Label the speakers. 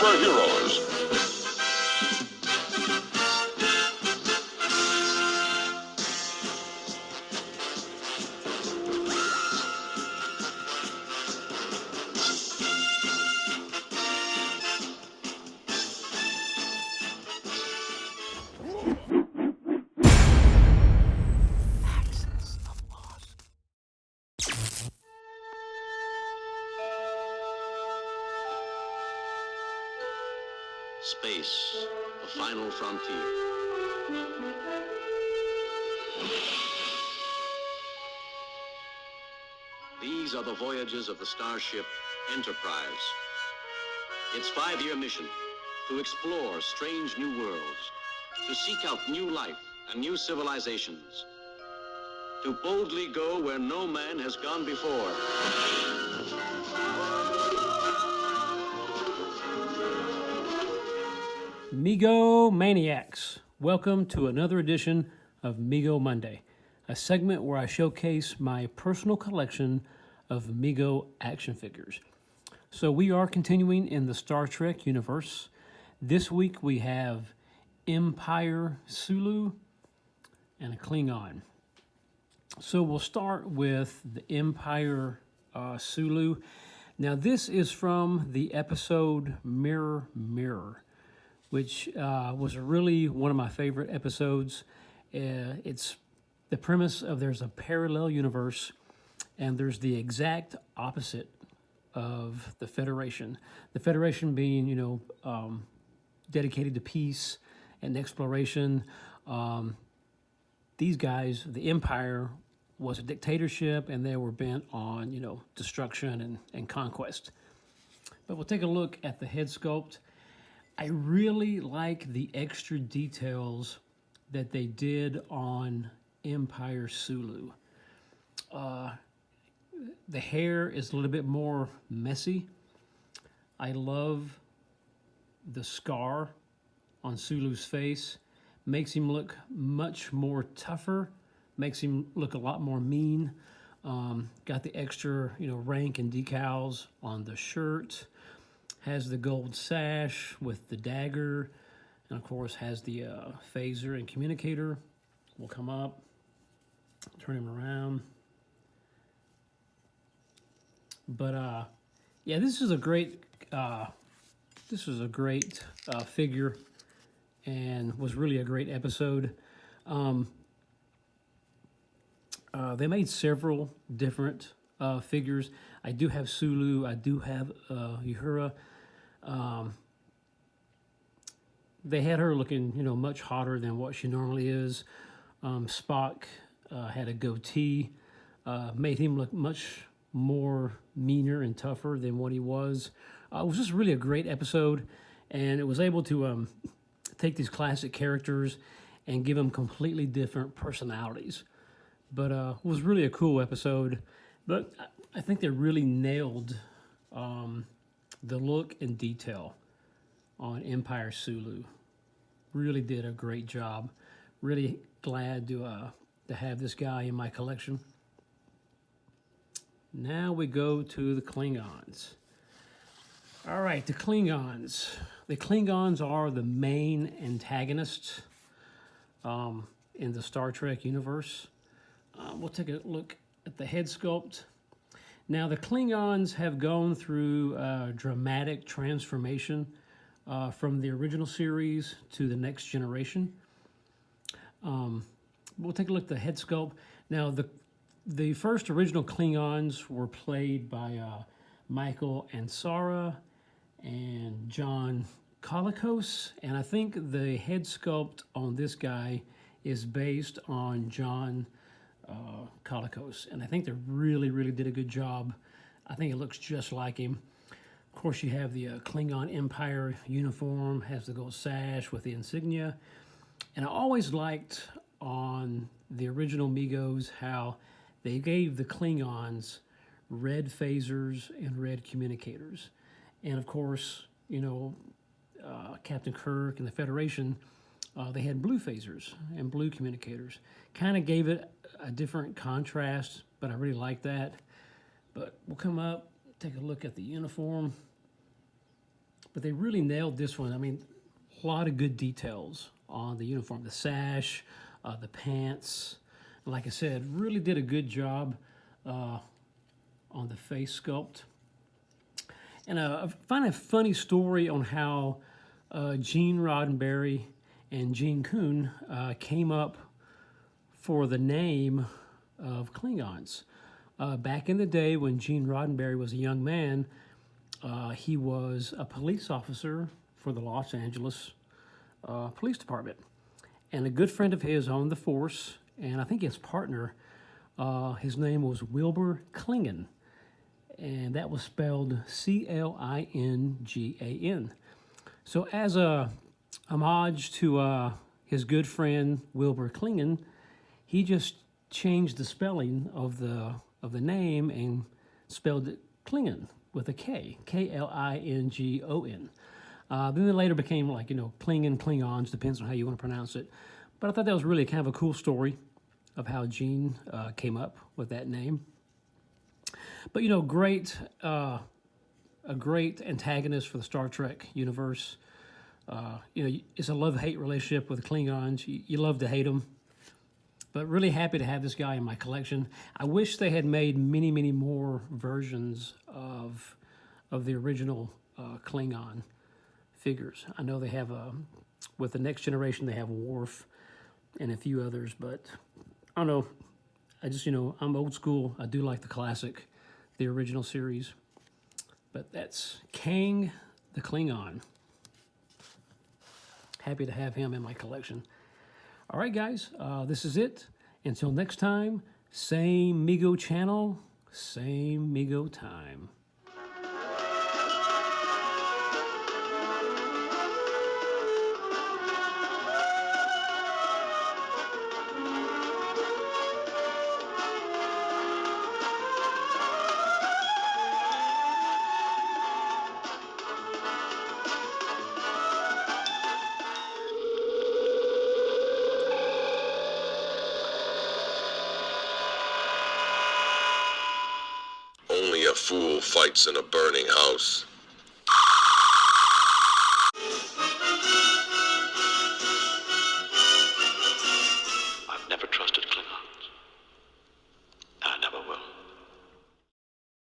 Speaker 1: superheroes.
Speaker 2: Space, the final frontier. These are the voyages of the starship Enterprise. Its 5-year mission, to explore strange new worlds, to seek out new life and new civilizations, to boldly go where no man has gone before.
Speaker 3: Mego Maniacs, welcome to another edition of Mego Monday, a segment where I showcase my personal collection of Mego action figures. So we are continuing in the Star Trek universe. This week we have Empire Sulu and a Klingon. So we'll start with the Empire Sulu. Now this is from the episode Mirror Mirror, which was really one of my favorite episodes. It's the premise of there's a parallel universe and there's the exact opposite of the Federation. The Federation being, dedicated to peace and exploration. These guys, the Empire, was a dictatorship and they were bent on, destruction and conquest. But we'll take a look at the head sculpt. I really like the extra details that they did on Empire Sulu. The hair is a little bit more messy. I love the scar on Sulu's face. Makes him look much more tougher. Makes him look a lot more mean. Got the extra, rank and decals on the shirt. Has the gold sash with the dagger, and of course has the phaser and communicator. We'll come up, turn him around. But yeah, this is a great figure, and was really a great episode. They made several different figures. I do have Sulu. I do have Uhura. They had her looking, much hotter than what she normally is. Spock had a goatee, made him look much more meaner and tougher than what he was. It was just really a great episode, and it was able to take these classic characters and give them completely different personalities. But it was really a cool episode. But I think they really nailed the look and detail on Empire Sulu. Really did a great job. Really glad to have this guy in my collection. Now we go to the Klingons. All right, the Klingons. The Klingons are the main antagonists in the Star Trek universe. We'll take a look at the head sculpt. Now, the Klingons have gone through a dramatic transformation from the original series to the next generation. We'll take a look at the head sculpt. Now, the first original Klingons were played by Michael Ansara and John Colicos, and I think the head sculpt on this guy is based on John Colicos, and I think they really, really did a good job. I think it looks just like him. Of course, you have the Klingon Empire uniform, has the gold sash with the insignia, and I always liked on the original Megos how they gave the Klingons red phasers and red communicators, and of course, Captain Kirk and the Federation, they had blue phasers and blue communicators. Kind of gave it a different contrast, but I really like that. But we'll come up, take a look at the uniform. but they really nailed this one. I mean, a lot of good details on the uniform, the sash, the pants. Like I said, really did a good job on the face sculpt. And I find a funny story on how Gene Roddenberry and Gene Kuhn came up for the name of Klingons. Back in the day when Gene Roddenberry was a young man, he was a police officer for the Los Angeles Police Department. And a good friend of his owned the force, and I think his partner, his name was Wilbur Klingon, and that was spelled Klingan. So as a homage to his good friend Wilbur Klingon, he just changed the spelling of the name and spelled it Klingon with a K, Klingon. Then it later became like, Klingon, Klingons, depends on how you want to pronounce it. But I thought that was really kind of a cool story of how Gene came up with that name. But, a great antagonist for the Star Trek universe. It's a love-hate relationship with Klingons. You love to hate them. But really happy to have this guy in my collection. I wish they had made many, many more versions of the original Klingon figures. I know they have, with the Next Generation, they have Worf and a few others, but I don't know. I just, I'm old school. I do like the classic, the original series. But that's Kang the Klingon. Happy to have him in my collection. All right, guys, this is it. Until next time, same Mego channel, same Mego time.
Speaker 1: Only a fool fights in a burning house.